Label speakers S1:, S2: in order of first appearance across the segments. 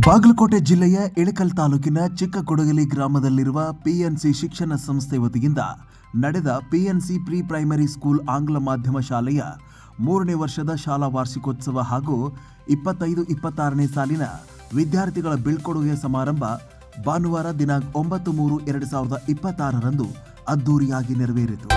S1: ಬಾಗಲಕೋಟೆ ಜಿಲ್ಲೆಯ ಇಳಕಲ್ ತಾಲೂಕಿನ ಚಿಕ್ಕಕೊಡಗಲಿ ಗ್ರಾಮದಲ್ಲಿರುವ ಪಿಎನ್ಸಿ ಶಿಕ್ಷಣ ಸಂಸ್ಥೆ ವತಿಯಿಂದ ನಡೆದ ಪಿಎನ್ಸಿ ಪ್ರಿ ಪ್ರೈಮರಿ ಸ್ಕೂಲ್ ಆಂಗ್ಲ ಮಾಧ್ಯಮ ಶಾಲೆಯ 3ನೇ ವರ್ಷದ ಶಾಲಾ ವಾರ್ಷಿಕೋತ್ಸವ ಹಾಗೂ 25-26ನೇ ಸಾಲಿನ ವಿದ್ಯಾರ್ಥಿಗಳ ಬೀಳ್ಕೊಡುಗೆ ಸಮಾರಂಭ ಭಾನುವಾರ ದಿನಾಂಕ 9/3/2026ರಂದು ಅದ್ದೂರಿಯಾಗಿ ನೆರವೇರಿತು.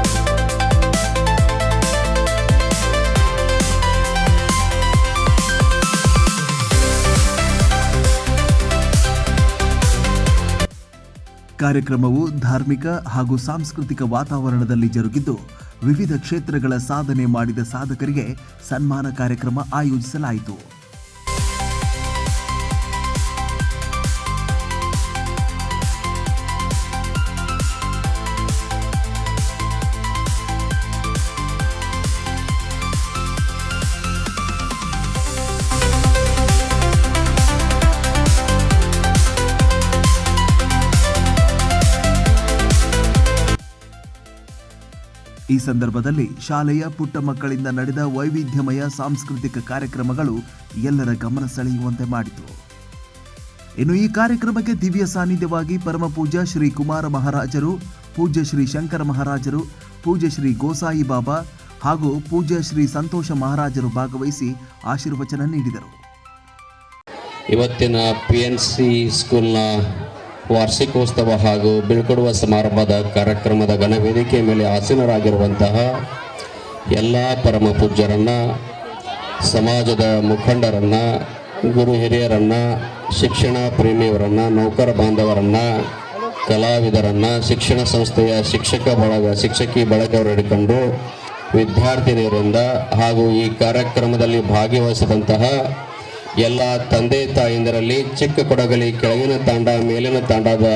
S1: ಕಾರ್ಯಕ್ರಮವು ಧಾರ್ಮಿಕ ಹಾಗೂ ಸಾಂಸ್ಕೃತಿಕ ವಾತಾವರಣದಲ್ಲಿ ಜರುಗಿದ್ದು, ವಿವಿಧ ಕ್ಷೇತ್ರಗಳ ಸಾಧನೆ ಮಾಡಿದ ಸಾಧಕರಿಗೆ ಸನ್ಮಾನ ಕಾರ್ಯಕ್ರಮ ಆಯೋಜಿಸಲಾಯಿತು. ಈ ಸಂದರ್ಭದಲ್ಲಿ ಶಾಲೆಯ ಪುಟ್ಟ ಮಕ್ಕಳಿಂದ ನಡೆದ ವೈವಿಧ್ಯಮಯ ಸಾಂಸ್ಕೃತಿಕ ಕಾರ್ಯಕ್ರಮಗಳು ಎಲ್ಲರ ಗಮನ ಸೆಳೆಯುವಂತೆ ಮಾಡಿತು. ಇನ್ನು ಈ ಕಾರ್ಯಕ್ರಮಕ್ಕೆ ದಿವ್ಯ ಸಾನ್ನಿಧ್ಯವಾಗಿ ಪರಮ ಪೂಜ್ಯ ಶ್ರೀ ಕುಮಾರ ಮಹಾರಾಜರು, ಪೂಜ್ಯ ಶ್ರೀ ಶಂಕರ ಮಹಾರಾಜರು, ಪೂಜ್ಯ ಶ್ರೀ ಗೋಸಾಯಿ ಬಾಬಾ ಹಾಗೂ ಪೂಜ್ಯ ಶ್ರೀ ಸಂತೋಷ ಮಹಾರಾಜರು ಭಾಗವಹಿಸಿ ಆಶೀರ್ವಚನ ನೀಡಿದರು.
S2: ಇವತ್ತಿನ ಪಿಎನ್ಸಿ ಸ್ಕೂಲ್ನ ವಾರ್ಷಿಕೋತ್ಸವ ಹಾಗೂ ಬೀಳ್ಕೊಡುವ ಸಮಾರಂಭದ ಕಾರ್ಯಕ್ರಮದ ಘನವೇದಿಕೆ ಮೇಲೆ ಆಸೀನರಾಗಿರುವಂತಹ ಎಲ್ಲ ಪರಮ ಪೂಜ್ಯರನ್ನು, ಸಮಾಜದ ಮುಖಂಡರನ್ನು, ಗುರು ಹಿರಿಯರನ್ನು, ಶಿಕ್ಷಣ ಪ್ರೇಮಿಯವರನ್ನು, ನೌಕರ ಬಾಂಧವರನ್ನು, ಕಲಾವಿದರನ್ನು, ಶಿಕ್ಷಣ ಸಂಸ್ಥೆಯ ಶಿಕ್ಷಕಿ ಬಳಗವರು ಹಿಡ್ಕೊಂಡು ವಿದ್ಯಾರ್ಥಿನಿಯರಿಂದ ಹಾಗೂ ಈ ಕಾರ್ಯಕ್ರಮದಲ್ಲಿ ಭಾಗವಹಿಸಿದಂತಹ ಎಲ್ಲ ತಂದೆ ತಾಯಿಂದರಲ್ಲಿ ಚಿಕ್ಕಕೊಡಗಲಿ ಕೆಳಗಿನ ತಾಂಡ ಮೇಲಿನ ತಾಂಡದ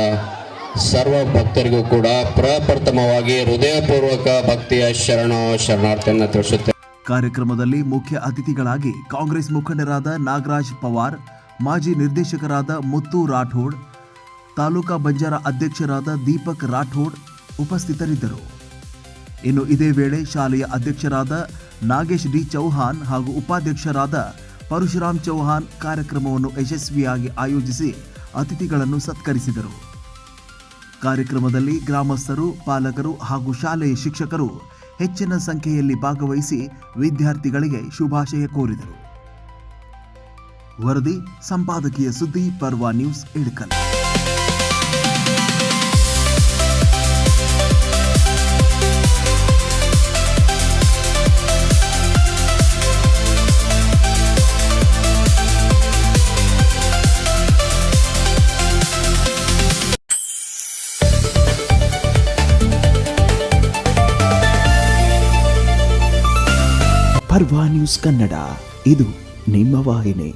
S2: ಸರ್ವ ಭಕ್ತರಿಗೂ ಕೂಡ ಪ್ರಪ್ರಥಮವಾಗಿ ಹೃದಯಪೂರ್ವಕ ಭಕ್ತಿಯ ಶರಣಾರ್ಥಿಯನ್ನು ತಿಳಿಸುತ್ತೇವೆ.
S1: ಕಾರ್ಯಕ್ರಮದಲ್ಲಿ ಮುಖ್ಯ ಅತಿಥಿಗಳಾಗಿ ಕಾಂಗ್ರೆಸ್ ಮುಖಂಡರಾದ ನಾಗರಾಜ್ ಪವಾರ್, ಮಾಜಿ ನಿರ್ದೇಶಕರಾದ ಮುತ್ತು ರಾಠೋಡ್, ತಾಲೂಕಾ ಬಂಜಾರ ಅಧ್ಯಕ್ಷರಾದ ದೀಪಕ್ ರಾಠೋಡ್ ಉಪಸ್ಥಿತರಿದ್ದರು. ಇನ್ನು ಇದೇ ವೇಳೆ ಶಾಲೆಯ ಅಧ್ಯಕ್ಷರಾದ ನಾಗೇಶ್ ಡಿ ಚೌಹಾನ್ ಹಾಗೂ ಉಪಾಧ್ಯಕ್ಷರಾದ ಪರಶುರಾಮ್ ಚೌಹಾನ್ ಕಾರ್ಯಕ್ರಮವನ್ನು ಯಶಸ್ವಿಯಾಗಿ ಆಯೋಜಿಸಿ ಅತಿಥಿಗಳನ್ನು ಸತ್ಕರಿಸಿದರು. ಕಾರ್ಯಕ್ರಮದಲ್ಲಿ ಗ್ರಾಮಸ್ಥರು, ಪಾಲಕರು ಹಾಗೂ ಶಾಲೆಯ ಶಿಕ್ಷಕರು ಹೆಚ್ಚಿನ ಸಂಖ್ಯೆಯಲ್ಲಿ ಭಾಗವಹಿಸಿ ವಿದ್ಯಾರ್ಥಿಗಳಿಗೆ ಶುಭಾಶಯ ಕೋರಿದರು. ವರದಿ ಸಂಪಾದಕೀಯ ಸುದ್ದಿ, ಪರ್ವ ನ್ಯೂಸ್, ಇಳಕಲ್.
S3: ಪರ್ವ ನ್ಯೂಸ್ ಕನ್ನಡ, ಇದು ನಿಮ್ಮ ವಾಹಿನಿ.